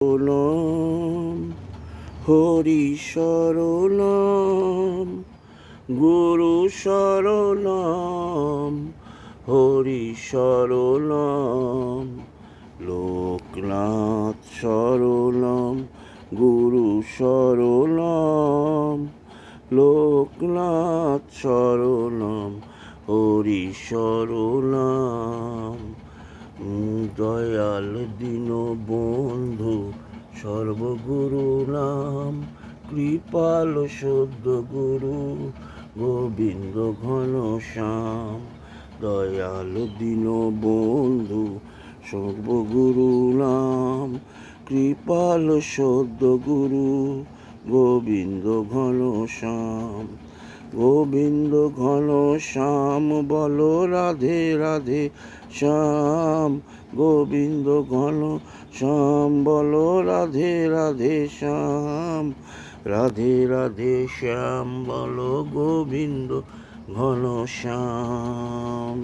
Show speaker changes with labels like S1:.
S1: শরণম হরি শরণম গুরু শরণম হরি শরণম লোকনাথ শরণম গুরু শরণম লোকনাথ শরণম হরি শরণম দয়াল দীনবন্ধু সর্বগুরু নাম কৃপাল সদ্য গুরু গোবিন্দ ঘনশ্যাম। দয়াল দীনবন্ধু সর্বগুরু নাম কৃপাল সদ্য গুরু গোবিন্দ ঘনশ্যাম। গোবিন্দ ঘনশ্যাম বলো রাধে রাধে শ্যাম। গোবিন্দ ঘনশ্যাম বলো রাধে রাধে শ্যাম। রাধে রাধে শ্যাম বলো গোবিন্দ ঘনশ্যাম।